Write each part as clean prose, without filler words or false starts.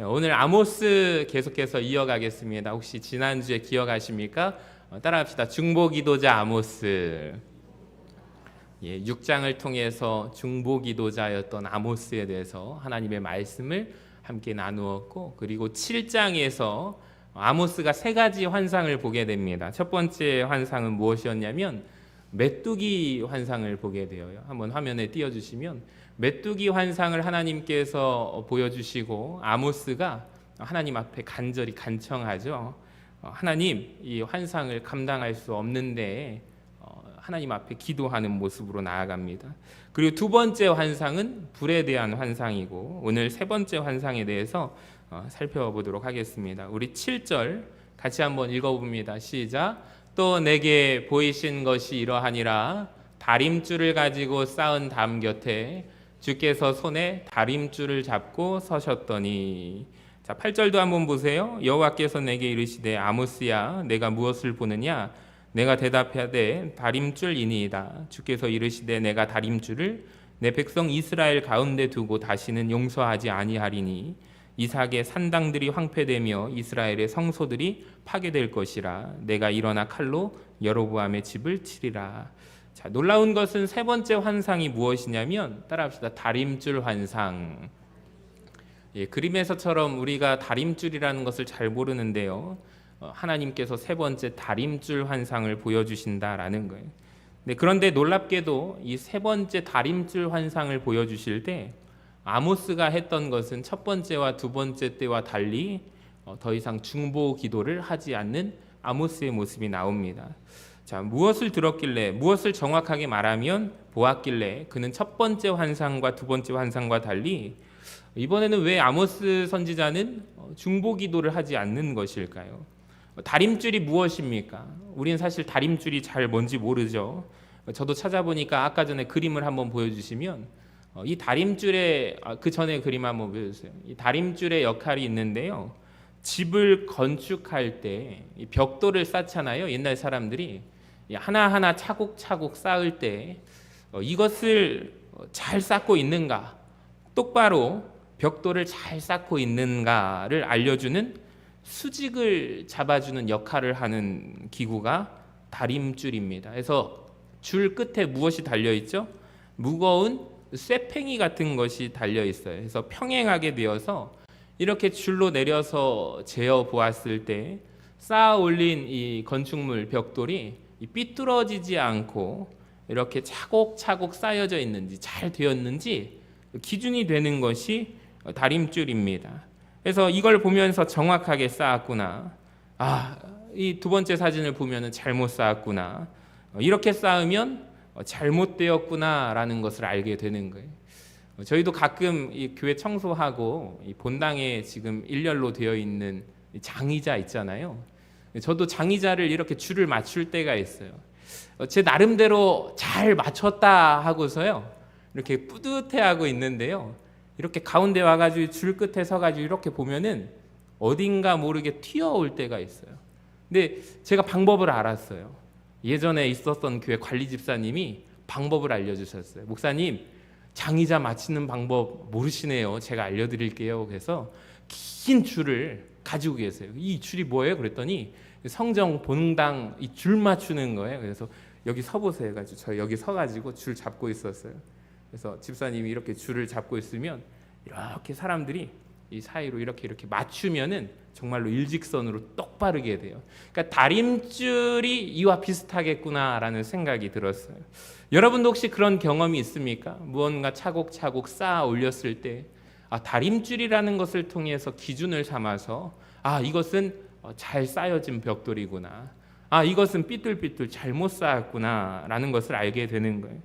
오늘 아모스 계속해서 이어가겠습니다. 혹시 지난주에 기억하십니까? 따라합시다. 중보기도자 아모스. 6장을 통해서 중보기도자였던 아모스에 대해서 하나님의 말씀을 함께 나누었고, 그리고 7장에서 아모스가 3가지 환상을 보게 됩니다. 첫 번째 환상은 무엇이었냐면 메뚜기 환상을 보게 되어요. 한번 화면에 띄워주시면, 메뚜기 환상을 하나님께서 보여주시고 아모스가 하나님 앞에 간절히 간청하죠. 하나님, 이 환상을 감당할 수 없는데 하나님 앞에 기도하는 모습으로 나아갑니다. 그리고 두 번째 환상은 불에 대한 환상이고, 오늘 세 번째 환상에 대해서 살펴보도록 하겠습니다. 우리 7절 같이 한번 읽어봅니다. 시작. 또 내게 보이신 것이 이러하니라. 다림줄을 가지고 쌓은 담 곁에 주께서 손에 다림줄을 잡고 서셨더니. 자, 8절도 한번 보세요. 여호와께서 내게 이르시되 아모스야, 내가 무엇을 보느냐? 내가 대답하되 다림줄이니이다. 주께서 이르시되 내가 다림줄을 내 백성 이스라엘 가운데 두고 다시는 용서하지 아니하리니 이삭의 산당들이 황폐되며 이스라엘의 성소들이 파괴될 것이라. 내가 일어나 칼로 여로보암의 집을 치리라. 자, 놀라운 것은 세 번째 환상이 무엇이냐면, 따라합시다. 다림줄 환상. 그림에서처럼 우리가 다림줄이라는 것을 잘 모르는데요, 하나님께서 세 번째 다림줄 환상을 보여주신다라는 거예요. 그런데 놀랍게도 이 세 번째 다림줄 환상을 보여주실 때 아모스가 했던 것은 첫 번째와 두 번째 때와 달리 더 이상 중보 기도를 하지 않는 아모스의 모습이 나옵니다. 자, 무엇을 들었길래, 무엇을 정확하게 말하면 보았길래 그는 첫 번째 환상과 두 번째 환상과 달리 이번에는 왜 아모스 선지자는 중보 기도를 하지 않는 것일까요? 다림줄이 무엇입니까? 우리는 사실 다림줄이 잘 뭔지 모르죠. 저도 찾아보니까 아까 전에 그림을 한번 보여주시면, 이 다림줄의 그 전에 그림 한번 보여주세요. 이 다림줄의 역할이 있는데요, 집을 건축할 때 벽돌을 쌓잖아요. 옛날 사람들이 하나하나 차곡차곡 쌓을 때 이것을 잘 쌓고 있는가, 똑바로 벽돌을 잘 쌓고 있는가를 알려주는 수직을 잡아주는 역할을 하는 기구가 다림줄입니다. 그래서 줄 끝에 무엇이 달려있죠? 무거운 쇠팽이 같은 것이 달려있어요. 그래서 평행하게 되어서 이렇게 줄로 내려서 재어 보았을 때 쌓아 올린 이 건축물 벽돌이 삐뚤어지지 않고 이렇게 차곡차곡 쌓여져 있는지, 잘 되었는지 기준이 되는 것이 다림줄입니다. 그래서 이걸 보면서 정확하게 쌓았구나, 이 두 번째 사진을 보면 잘못 쌓았구나, 이렇게 쌓으면 잘못되었구나라는 것을 알게 되는 거예요. 저희도 가끔 이 교회 청소하고 이 본당에 지금 일렬로 되어 있는 장의자 있잖아요. 저도 장의자를 이렇게 줄을 맞출 때가 있어요. 제 나름대로 잘 맞췄다 하고서요, 이렇게 뿌듯해하고 있는데요, 이렇게 가운데 와가지고 줄 끝에 서가지고 이렇게 보면은 어딘가 모르게 튀어올 때가 있어요. 근데 제가 방법을 알았어요. 예전에 있었던 교회 관리 집사님이 방법을 알려주셨어요. 목사님, 장의자 맞히는 방법 모르시네요. 제가 알려드릴게요. 그래서 긴 줄을 가지고 계세요. 이 줄이 뭐예요? 그랬더니 성정 본당 이 줄 맞추는 거예요. 그래서 여기 서보세요 해가지고 저 여기 서가지고 줄 잡고 있었어요. 그래서 집사님이 이렇게 줄을 잡고 있으면 이렇게 사람들이 이 사이로 이렇게 맞추면은 정말로 일직선으로 똑바르게 돼요. 그러니까 다림줄이 이와 비슷하겠구나라는 생각이 들었어요. 여러분도 혹시 그런 경험이 있습니까? 무언가 차곡차곡 쌓아 올렸을 때 다림줄이라는 것을 통해서 기준을 삼아서 이것은 잘 쌓여진 벽돌이구나, 이것은 삐뚤삐뚤 잘못 쌓았구나라는 것을 알게 되는 거예요.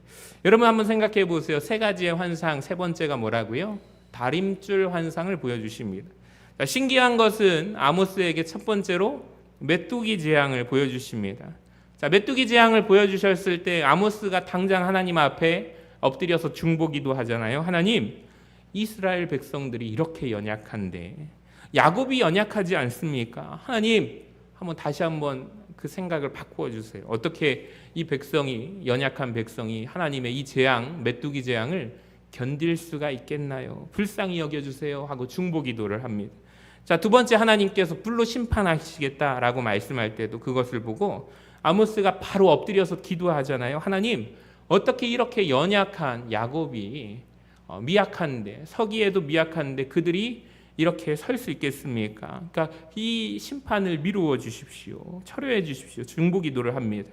여러분 한번 생각해 보세요. 세 가지의 환상, 세 번째가 뭐라고요? 다림줄 환상을 보여주십니다. 자, 신기한 것은 아모스에게 첫 번째로 메뚜기 재앙을 보여주십니다. 자, 메뚜기 재앙을 보여주셨을 때 아모스가 당장 하나님 앞에 엎드려서 중보기도 하잖아요. 하나님, 이스라엘 백성들이 이렇게 연약한데 야곱이 연약하지 않습니까? 하나님, 다시 한번 그 생각을 바꾸어 주세요. 어떻게 이 백성이, 연약한 백성이 하나님의 이 재앙, 메뚜기 재앙을 견딜 수가 있겠나요? 불쌍히 여겨주세요 하고 중보기도를 합니다. 자, 두 번째 하나님께서 불로 심판하시겠다라고 말씀할 때도 그것을 보고 아모스가 바로 엎드려서 기도하잖아요. 하나님, 어떻게 이렇게 연약한 야곱이 미약한데, 서기에도 미약한데 그들이 이렇게 설 수 있겠습니까? 그러니까 이 심판을 미루어 주십시오. 철회해 주십시오. 중보기도를 합니다.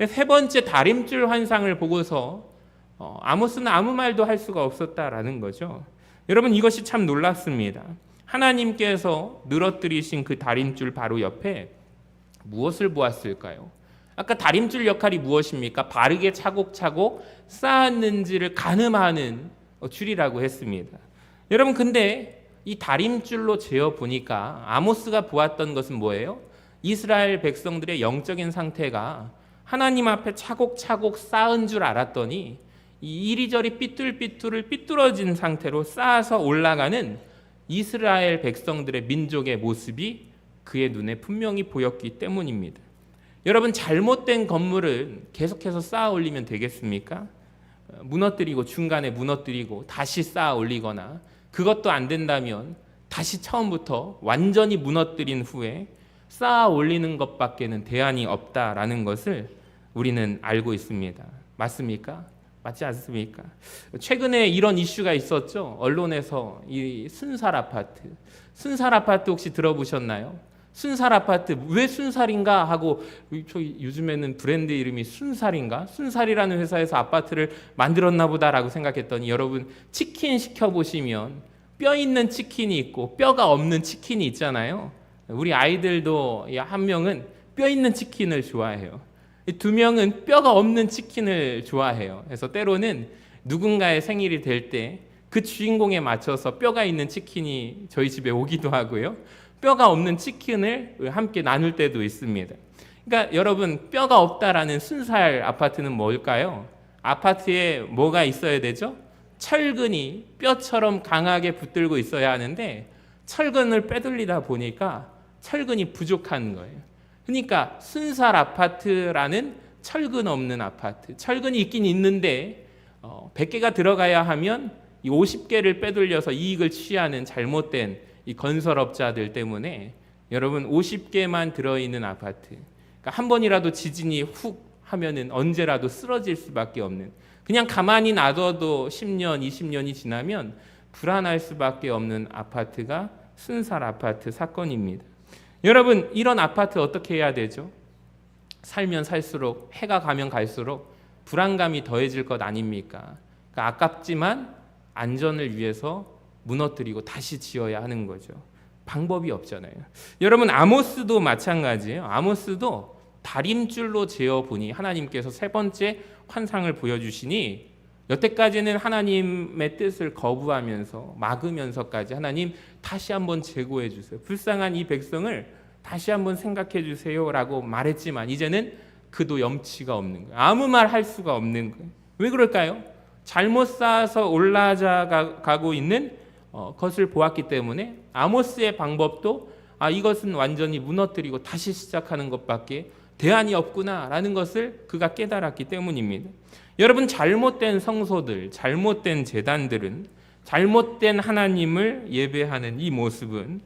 세 번째 다림줄 환상을 보고서 아모스는 아무 말도 할 수가 없었다라는 거죠. 여러분, 이것이 참 놀랍습니다. 하나님께서 늘어뜨리신 그 다림줄 바로 옆에 무엇을 보았을까요? 아까 다림줄 역할이 무엇입니까? 바르게 차곡차곡 쌓았는지를 가늠하는 줄이라고 했습니다. 여러분, 근데 이 다림줄로 재어 보니까 아모스가 보았던 것은 뭐예요? 이스라엘 백성들의 영적인 상태가 하나님 앞에 차곡차곡 쌓은 줄 알았더니 이리저리 삐뚤삐뚤을 삐뚤어진 상태로 쌓아서 올라가는 이스라엘 백성들의 민족의 모습이 그의 눈에 분명히 보였기 때문입니다. 여러분, 잘못된 건물은 계속해서 쌓아 올리면 되겠습니까? 무너뜨리고 중간에 무너뜨리고 다시 쌓아 올리거나, 그것도 안 된다면 다시 처음부터 완전히 무너뜨린 후에 쌓아 올리는 것밖에는 대안이 없다라는 것을 우리는 알고 있습니다. 맞습니까? 맞지 않습니까? 최근에 이런 이슈가 있었죠. 언론에서 이 순살 아파트 혹시 들어보셨나요? 순살 아파트 왜 순살인가 하고, 요즘에는 브랜드 이름이 순살인가? 순살이라는 회사에서 아파트를 만들었나 보다라고 생각했더니, 여러분, 치킨 시켜보시면 뼈 있는 치킨이 있고 뼈가 없는 치킨이 있잖아요. 우리 아이들도 한 명은 뼈 있는 치킨을 좋아해요. 두 명은 뼈가 없는 치킨을 좋아해요. 그래서 때로는 누군가의 생일이 될 때 그 주인공에 맞춰서 뼈가 있는 치킨이 저희 집에 오기도 하고요. 뼈가 없는 치킨을 함께 나눌 때도 있습니다. 그러니까 여러분, 뼈가 없다라는 순살 아파트는 뭘까요? 아파트에 뭐가 있어야 되죠? 철근이 뼈처럼 강하게 붙들고 있어야 하는데 철근을 빼돌리다 보니까 철근이 부족한 거예요. 그러니까 순살 아파트라는 철근 없는 아파트. 철근이 있긴 있는데 100개가 들어가야 하면 이 50개를 빼돌려서 이익을 취하는 잘못된 이 건설업자들 때문에 여러분 50개만 들어있는 아파트, 그러니까 한 번이라도 지진이 훅 하면은 언제라도 쓰러질 수밖에 없는, 그냥 가만히 놔둬도 10년, 20년이 지나면 불안할 수밖에 없는 아파트가 순살 아파트 사건입니다. 여러분, 이런 아파트 어떻게 해야 되죠? 살면 살수록, 해가 가면 갈수록 불안감이 더해질 것 아닙니까? 그러니까 아깝지만 안전을 위해서 무너뜨리고 다시 지어야 하는 거죠. 방법이 없잖아요. 여러분, 아모스도 마찬가지예요. 아모스도 다림줄로 재어 보니 하나님께서 세 번째 환상을 보여주시니, 여태까지는 하나님의 뜻을 거부하면서 막으면서까지 하나님 다시 한번 재고해 주세요. 불쌍한 이 백성을 다시 한번 생각해 주세요라고 말했지만 이제는 그도 염치가 없는 거예요. 아무 말 할 수가 없는 거예요. 왜 그럴까요? 잘못 쌓아서 올라가고 있는 것을 보았기 때문에 아모스의 방법도 이것은 완전히 무너뜨리고 다시 시작하는 것밖에 대안이 없구나라는 것을 그가 깨달았기 때문입니다. 여러분, 잘못된 성소들, 잘못된 제단들은, 잘못된 하나님을 예배하는 이 모습은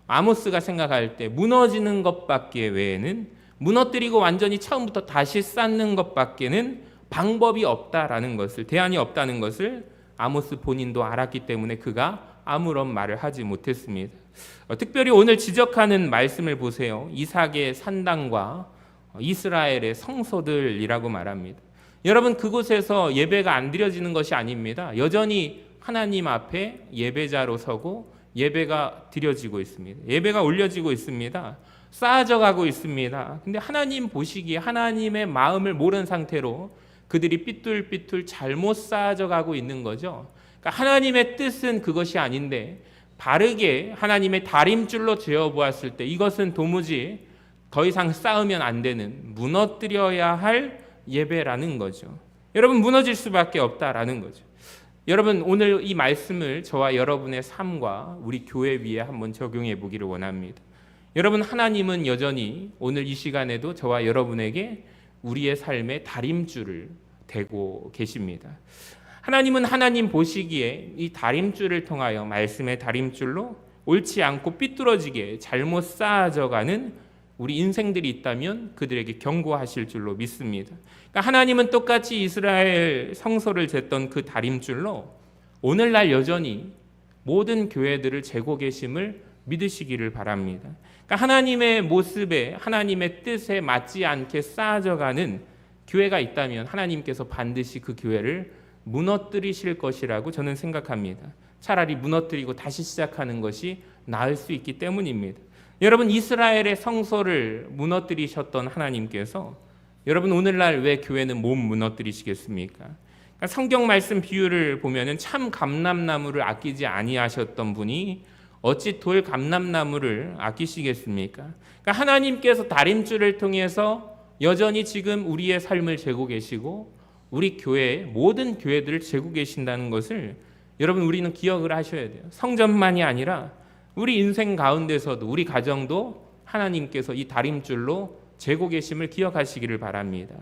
아모스가 생각할 때 무너지는 것밖에 외에는, 무너뜨리고 완전히 처음부터 다시 쌓는 것밖에는 방법이 없다라는 것을, 대안이 없다는 것을 아모스 본인도 알았기 때문에 그가 아무런 말을 하지 못했습니다. 특별히 오늘 지적하는 말씀을 보세요. 이삭의 산당과 이스라엘의 성소들이라고 말합니다. 여러분, 그곳에서 예배가 안 드려지는 것이 아닙니다. 여전히 하나님 앞에 예배자로 서고 예배가 드려지고 있습니다. 예배가 올려지고 있습니다. 쌓아져 가고 있습니다. 근데 하나님 보시기에 하나님의 마음을 모르는 상태로 그들이 삐뚤삐뚤 잘못 쌓아져 가고 있는 거죠. 그러니까 하나님의 뜻은 그것이 아닌데 바르게 하나님의 다림줄로 재어 보았을 때 이것은 도무지 더 이상 쌓으면 안 되는, 무너뜨려야 할 예배라는 거죠. 여러분, 무너질 수밖에 없다라는 거죠. 여러분, 오늘 이 말씀을 저와 여러분의 삶과 우리 교회 위에 한번 적용해 보기를 원합니다. 여러분, 하나님은 여전히 오늘 이 시간에도 저와 여러분에게 우리의 삶의 다림줄을 대고 계십니다. 하나님은 하나님 보시기에 이 다림줄을 통하여, 말씀의 다림줄로 옳지 않고 삐뚤어지게 잘못 쌓아져가는 우리 인생들이 있다면 그들에게 경고하실 줄로 믿습니다. 그러니까 하나님은 똑같이 이스라엘 성소를 쟀던 그 다림줄로 오늘날 여전히 모든 교회들을 재고 계심을 믿으시기를 바랍니다. 그러니까 하나님의 모습에 하나님의 뜻에 맞지 않게 쌓아져가는 교회가 있다면 하나님께서 반드시 그 교회를 무너뜨리실 것이라고 저는 생각합니다. 차라리 무너뜨리고 다시 시작하는 것이 나을 수 있기 때문입니다. 여러분, 이스라엘의 성소를 무너뜨리셨던 하나님께서 여러분 오늘날 왜 교회는 못 무너뜨리시겠습니까? 그러니까 성경 말씀 비유를 보면은 참 감람나무를 아끼지 아니하셨던 분이 어찌 돌 감람나무를 아끼시겠습니까? 그러니까 하나님께서 다림줄을 통해서 여전히 지금 우리의 삶을 재고 계시고 우리 교회의 모든 교회들을 재고 계신다는 것을 여러분 우리는 기억을 하셔야 돼요. 성전만이 아니라 우리 인생 가운데서도 우리 가정도 하나님께서 이 다림줄로 재고 계심을 기억하시기를 바랍니다.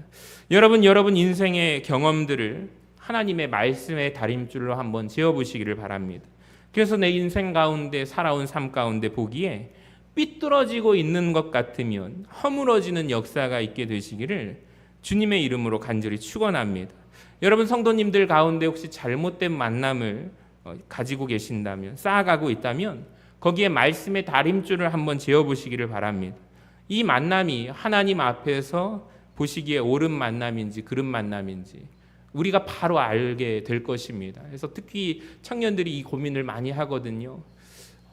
여러분 인생의 경험들을 하나님의 말씀의 다림줄로 한번 재어보시기를 바랍니다. 그래서 내 인생 가운데 살아온 삶 가운데 보기에 삐뚤어지고 있는 것 같으면 허물어지는 역사가 있게 되시기를 주님의 이름으로 간절히 축원합니다. 여러분 성도님들 가운데 혹시 잘못된 만남을 가지고 계신다면, 쌓아가고 있다면 거기에 말씀의 다림줄을 한번 재어보시기를 바랍니다. 이 만남이 하나님 앞에서 보시기에 옳은 만남인지 그른 만남인지 우리가 바로 알게 될 것입니다. 그래서 특히 청년들이 이 고민을 많이 하거든요.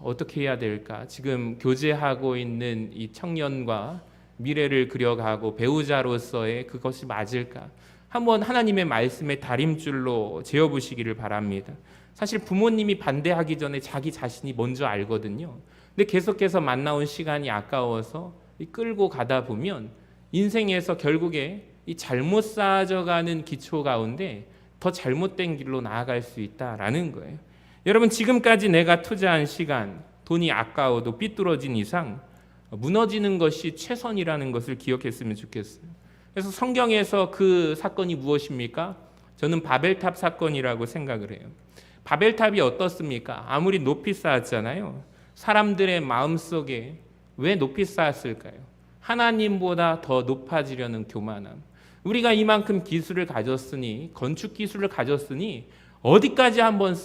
어떻게 해야 될까? 지금 교제하고 있는 이 청년과 미래를 그려가고 배우자로서의 그것이 맞을까? 한번 하나님의 말씀의 다림줄로 재어보시기를 바랍니다. 사실 부모님이 반대하기 전에 자기 자신이 먼저 알거든요. 근데 계속해서 만나온 시간이 아까워서 끌고 가다 보면 인생에서 결국에 이 잘못 쌓아져가는 기초 가운데 더 잘못된 길로 나아갈 수 있다라는 거예요. 여러분 지금까지 내가 투자한 시간, 돈이 아까워도 삐뚤어진 이상 무너지는 것이 최선이라는 것을 기억했으면 좋겠어요. 그래서 성경에서 그 사건이 무엇입니까? 저는 바벨탑 사건이라고 생각을 해요. 바벨탑이 어떻습니까? 아무리 높이 쌓았잖아요. 사람들의 마음속에 왜 높이 쌓았을까요? 하나님보다 더 높아지려는 교만함. 우리가 이만큼 기술을 가졌으니, 건축 기술을 가졌으니 어디까지 한번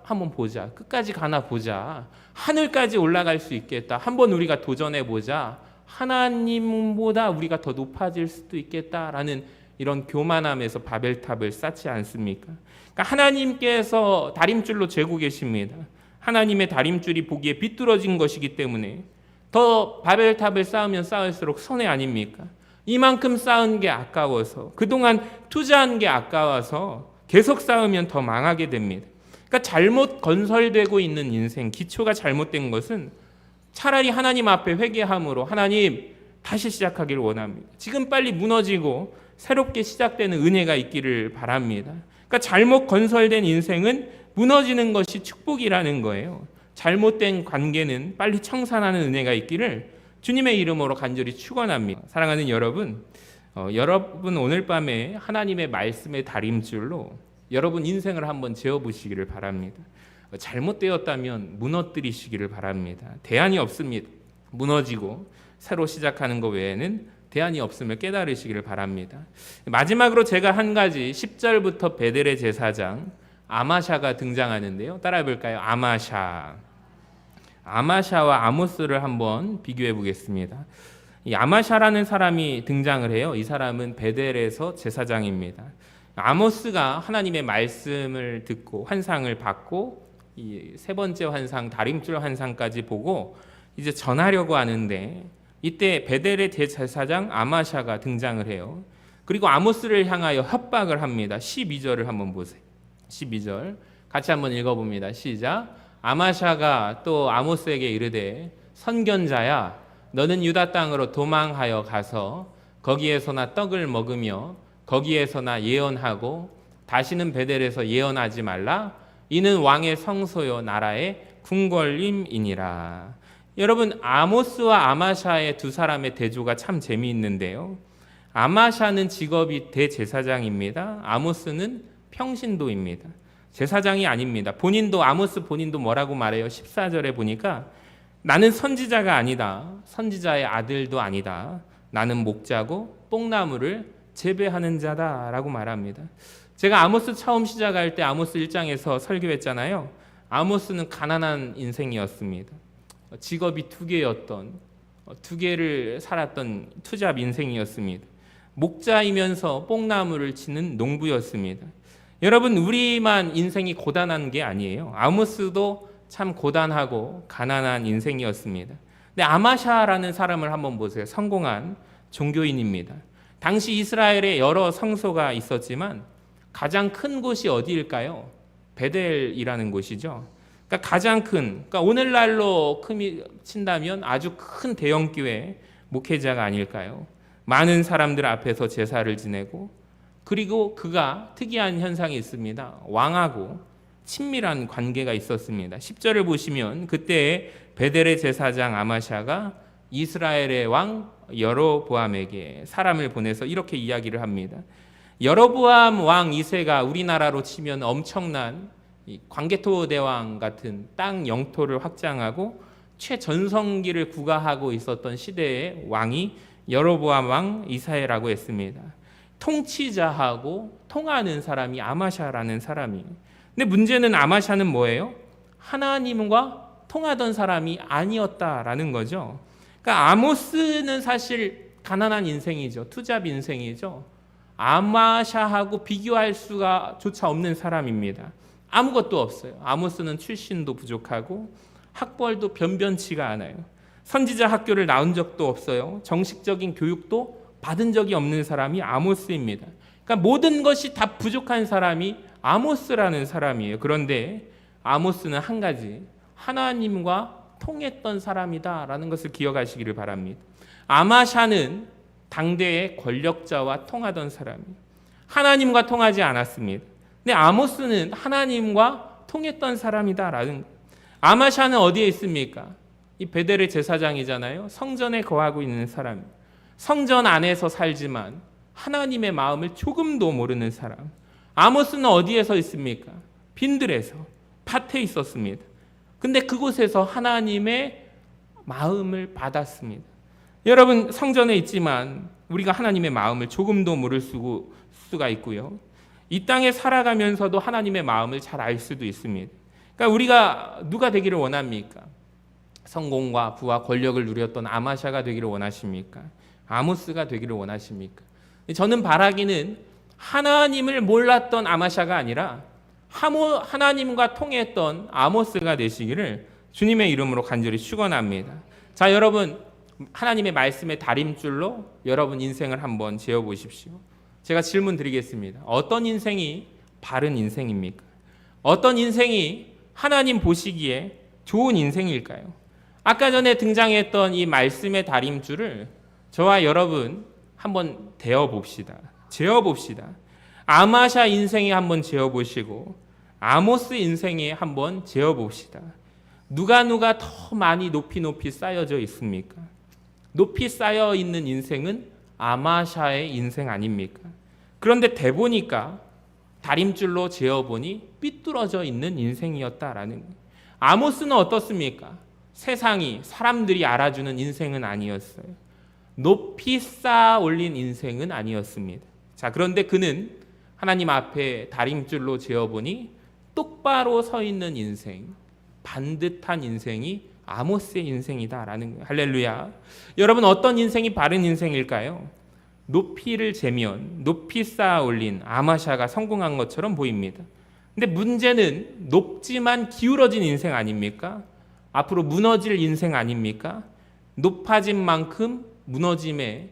한번 보자. 끝까지 가나 보자. 하늘까지 올라갈 수 있겠다. 한번 우리가 도전해 보자. 하나님보다 우리가 더 높아질 수도 있겠다라는 이런 교만함에서 바벨탑을 쌓지 않습니까? 그러니까 하나님께서 다림줄로 재고 계십니다. 하나님의 다림줄이 보기에 비뚤어진 것이기 때문에 더 바벨탑을 쌓으면 쌓을수록 손해 아닙니까? 이만큼 쌓은 게 아까워서, 그동안 투자한 게 아까워서 계속 쌓으면 더 망하게 됩니다. 그러니까 잘못 건설되고 있는 인생, 기초가 잘못된 것은 차라리 하나님 앞에 회개함으로 하나님 다시 시작하기를 원합니다. 지금 빨리 무너지고 새롭게 시작되는 은혜가 있기를 바랍니다. 그러니까 잘못 건설된 인생은 무너지는 것이 축복이라는 거예요. 잘못된 관계는 빨리 청산하는 은혜가 있기를 주님의 이름으로 간절히 축원합니다. 사랑하는 여러분, 여러분 오늘 밤에 하나님의 말씀의 다림줄로 여러분 인생을 한번 재어보시기를 바랍니다. 잘못되었다면 무너뜨리시기를 바랍니다. 대안이 없습니다. 무너지고 새로 시작하는 것 외에는 대안이 없음을 깨달으시기를 바랍니다. 마지막으로 제가 한 가지 10절부터 베델의 제사장 아마샤가 등장하는데요. 따라해 볼까요? 아마샤와 아모스를 한번 비교해 보겠습니다. 이 아마샤라는 사람이 등장을 해요. 이 사람은 베델에서 제사장입니다. 아모스가 하나님의 말씀을 듣고 환상을 받고 이 세 번째 환상, 다림줄 환상까지 보고 이제 전하려고 하는데 이때 베델의 대제사장 아마샤가 등장을 해요. 그리고 아모스를 향하여 협박을 합니다. 12절을 한번 보세요. 12절 같이 한번 읽어봅니다. 시작. 아마샤가 또 아모스에게 이르되 선견자야 너는 유다 땅으로 도망하여 가서 거기에서나 떡을 먹으며 거기에서나 예언하고 다시는 베델에서 예언하지 말라. 이는 왕의 성소요 나라의 궁궐임이니라. 여러분 아모스와 아마샤의 두 사람의 대조가 참 재미있는데요. 아마샤는 직업이 대제사장입니다. 아모스는 평신도입니다. 제사장이 아닙니다. 아모스 본인도 뭐라고 말해요? 14절에 보니까 나는 선지자가 아니다. 선지자의 아들도 아니다. 나는 목자고 뽕나무를 재배하는 자다라고 말합니다. 제가 아모스 처음 시작할 때 아모스 1장에서 설교했잖아요. 아모스는 가난한 인생이었습니다. 직업이 두 개를 살았던 투잡 인생이었습니다. 목자이면서 뽕나무를 치는 농부였습니다. 여러분, 우리만 인생이 고단한 게 아니에요. 아모스도 참 고단하고 가난한 인생이었습니다. 근데 아마샤라는 사람을 한번 보세요. 성공한 종교인입니다. 당시 이스라엘에 여러 성소가 있었지만 가장 큰 곳이 어디일까요? 베델이라는 곳이죠. 그러니까 가장 그러니까 오늘날로 친다면 아주 큰 대형 교회 목회자가 아닐까요? 많은 사람들 앞에서 제사를 지내고, 그리고 그가 특이한 현상이 있습니다. 왕하고 친밀한 관계가 있었습니다. 10절을 보시면 그때 베델의 제사장 아마샤가 이스라엘의 왕 여로보암에게 사람을 보내서 이렇게 이야기를 합니다. 여로보암 왕 2세가 우리나라로 치면 엄청난 광개토 대왕 같은 땅 영토를 확장하고 최전성기를 구가하고 있었던 시대의 왕이 여로보암 왕 2세라고 했습니다. 통치자하고 통하는 사람이 아마샤라는 사람이에요. 근데 문제는 아마샤는 뭐예요? 하나님과 통하던 사람이 아니었다라는 거죠. 그러니까 아모스는 사실 가난한 인생이죠. 투잡 인생이죠. 아마샤하고 비교할 수가 조차 없는 사람입니다. 아무것도 없어요. 아모스는 출신도 부족하고 학벌도 변변치가 않아요. 선지자 학교를 나온 적도 없어요. 정식적인 교육도 받은 적이 없는 사람이 아모스입니다. 그러니까 모든 것이 다 부족한 사람이 아모스라는 사람이에요. 그런데 아모스는 한 가지, 하나님과 통했던 사람이다라는 것을 기억하시기를 바랍니다. 아마샤는 당대의 권력자와 통하던 사람이에요. 하나님과 통하지 않았습니다. 근데 아모스는 하나님과 통했던 사람이다라는 거예요. 아마샤는 어디에 있습니까? 이 베델의 제사장이잖아요. 성전에 거하고 있는 사람. 성전 안에서 살지만 하나님의 마음을 조금도 모르는 사람. 아모스는 어디에서 있습니까? 빈들에서, 밭에 있었습니다. 근데 그곳에서 하나님의 마음을 받았습니다. 여러분, 성전에 있지만 우리가 하나님의 마음을 조금도 모를 수가 있고요. 이 땅에 살아가면서도 하나님의 마음을 잘 알 수도 있습니다. 그러니까 우리가 누가 되기를 원합니까? 성공과 부와 권력을 누렸던 아마샤가 되기를 원하십니까? 아모스가 되기를 원하십니까? 저는 바라기는 하나님을 몰랐던 아마샤가 아니라 하나님과 통했던 아모스가 되시기를 주님의 이름으로 간절히 축원합니다. 자, 여러분, 하나님의 말씀의 다림줄로 여러분 인생을 한번 재어보십시오. 제가 질문 드리겠습니다. 어떤 인생이 바른 인생입니까? 어떤 인생이 하나님 보시기에 좋은 인생일까요? 아까 전에 등장했던 이 말씀의 다림줄을 저와 여러분 한번 재어봅시다. 아마샤 인생에 한번 재어보시고 아모스 인생에 한번 재어봅시다. 누가 더 많이 높이 쌓여져 있습니까? 높이 쌓여 있는 인생은 아마샤의 인생 아닙니까? 그런데 대보니까 다림줄로 재어보니 삐뚤어져 있는 인생이었다라는 거예요. 아모스는 어떻습니까? 사람들이 알아주는 인생은 아니었어요. 높이 쌓아 올린 인생은 아니었습니다. 자, 그런데 그는 하나님 앞에 다림줄로 재어보니 똑바로 서 있는 인생, 반듯한 인생이 아모스의 인생이다라는 거예요. 할렐루야. 여러분, 어떤 인생이 바른 인생일까요? 높이를 재면 높이 쌓아 올린 아마샤가 성공한 것처럼 보입니다. 근데 문제는 높지만 기울어진 인생 아닙니까? 앞으로 무너질 인생 아닙니까? 높아진 만큼 무너짐의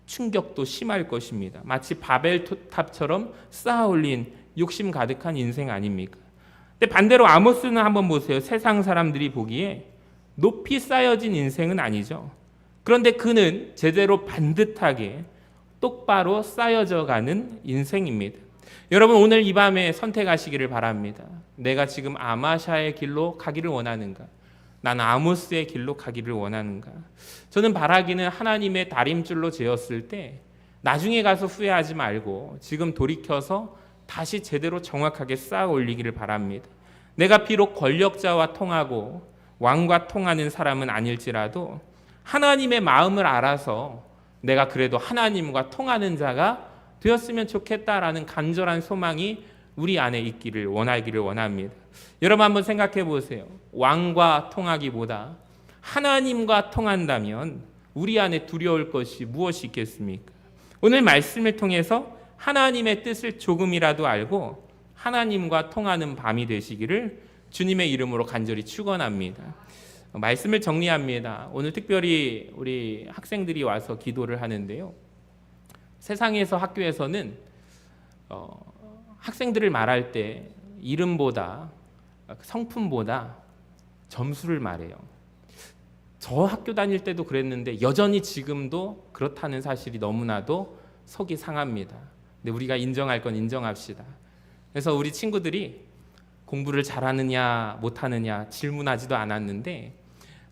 충격도 심할 것입니다. 마치 바벨탑처럼 쌓아 올린 욕심 가득한 인생 아닙니까? 근데 반대로 아모스는 한번 보세요. 세상 사람들이 보기에 높이 쌓여진 인생은 아니죠. 그런데 그는 제대로 반듯하게 똑바로 쌓여져 가는 인생입니다. 여러분, 오늘 이 밤에 선택하시기를 바랍니다. 내가 지금 아마샤의 길로 가기를 원하는가? 나는 아모스의 길로 가기를 원하는가? 저는 바라기는 하나님의 다림줄로 재었을 때 나중에 가서 후회하지 말고 지금 돌이켜서 다시 제대로 정확하게 쌓아 올리기를 바랍니다. 내가 비록 권력자와 통하고 왕과 통하는 사람은 아닐지라도 하나님의 마음을 알아서 내가 그래도 하나님과 통하는 자가 되었으면 좋겠다라는 간절한 소망이 우리 안에 있기를 원하기를 원합니다. 여러분 한번 생각해 보세요. 왕과 통하기보다 하나님과 통한다면 우리 안에 두려울 것이 무엇이 있겠습니까? 오늘 말씀을 통해서 하나님의 뜻을 조금이라도 알고 하나님과 통하는 밤이 되시기를 주님의 이름으로 간절히 축원합니다. 말씀을 정리합니다. 오늘 특별히 우리 학생들이 와서 기도를 하는데요. 세상에서 학교에서는 학생들을 말할 때 이름보다 성품보다 점수를 말해요. 저 학교 다닐 때도 그랬는데 여전히 지금도 그렇다는 사실이 너무나도 속이 상합니다. 근데 우리가 인정할 건 인정합시다. 그래서 우리 친구들이 공부를 잘하느냐 못하느냐 질문하지도 않았는데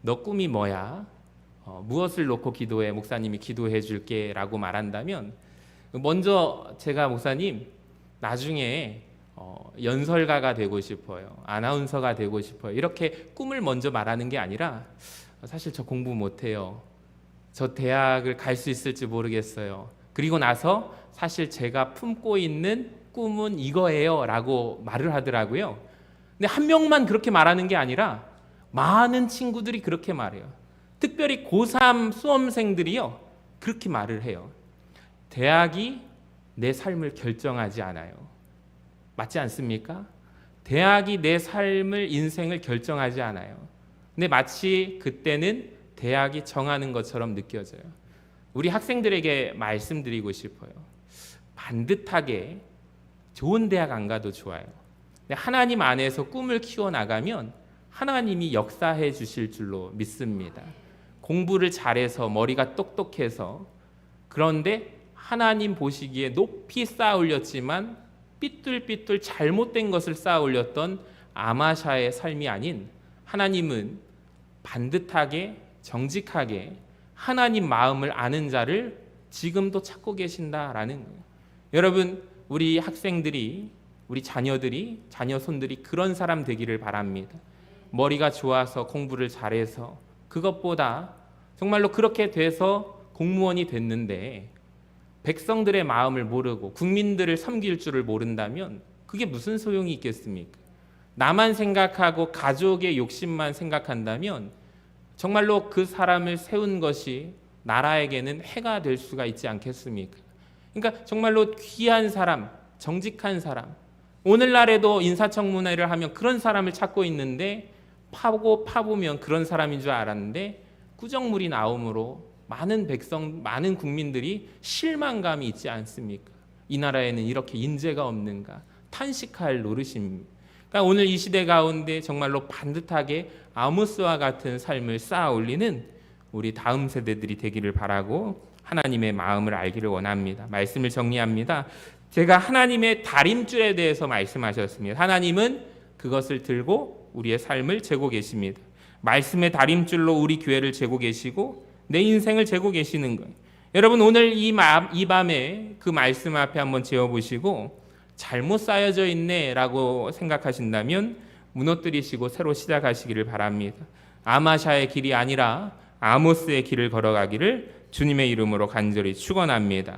너 꿈이 뭐야? 무엇을 놓고 기도해? 목사님이 기도해 줄게 라고 말한다면 먼저 제가 목사님 나중에 연설가가 되고 싶어요. 아나운서가 되고 싶어요. 이렇게 꿈을 먼저 말하는 게 아니라 사실 저 공부 못해요. 저 대학을 갈 수 있을지 모르겠어요. 그리고 나서 사실 제가 품고 있는 꿈은 이거예요 라고 말을 하더라고요. 근데 한 명만 그렇게 말하는 게 아니라 많은 친구들이 그렇게 말해요. 특별히 고3 수험생들이요 그렇게 말을 해요. 대학이 내 삶을 결정하지 않아요. 맞지 않습니까? 대학이 내 삶을 인생을 결정하지 않아요. 근데 마치 그때는 대학이 정하는 것처럼 느껴져요. 우리 학생들에게 말씀드리고 싶어요. 반듯하게 좋은 대학 안 가도 좋아요. 근데 하나님 안에서 꿈을 키워나가면 하나님이 역사해 주실 줄로 믿습니다. 공부를 잘해서 머리가 똑똑해서 그런데 하나님 보시기에 높이 쌓아 올렸지만 삐뚤삐뚤 잘못된 것을 쌓아 올렸던 아마샤의 삶이 아닌 하나님은 반듯하게 정직하게 하나님 마음을 아는 자를 지금도 찾고 계신다라는 거예요. 여러분 우리 학생들이 우리 자녀들이 자녀손들이 그런 사람 되기를 바랍니다. 머리가 좋아서 공부를 잘해서 그것보다 정말로 그렇게 돼서 공무원이 됐는데 백성들의 마음을 모르고 국민들을 섬길 줄을 모른다면 그게 무슨 소용이 있겠습니까? 나만 생각하고 가족의 욕심만 생각한다면 정말로 그 사람을 세운 것이 나라에게는 해가 될 수가 있지 않겠습니까? 그러니까 정말로 귀한 사람, 정직한 사람, 오늘날에도 인사청문회를 하면 그런 사람을 찾고 있는데 파보면 그런 사람인 줄 알았는데 꾸정물이 나옴으로 많은 백성, 많은 국민들이 실망감이 있지 않습니까? 이 나라에는 이렇게 인재가 없는가 탄식할 노릇입니다. 그러니까 오늘 이 시대 가운데 정말로 반듯하게 아모스와 같은 삶을 쌓아 올리는 우리 다음 세대들이 되기를 바라고 하나님의 마음을 알기를 원합니다. 말씀을 정리합니다. 제가 하나님의 다림줄에 대해서 말씀하셨습니다. 하나님은 그것을 들고 우리의 삶을 재고 계십니다. 말씀의 다림줄로 우리 교회를 재고 계시고 내 인생을 재고 계시는 거예요. 여러분 오늘 이 밤에 그 말씀 앞에 한번 재어보시고 잘못 쌓여져 있네 라고 생각하신다면 무너뜨리시고 새로 시작하시기를 바랍니다. 아마샤의 길이 아니라 아모스의 길을 걸어가기를 주님의 이름으로 간절히 축원합니다.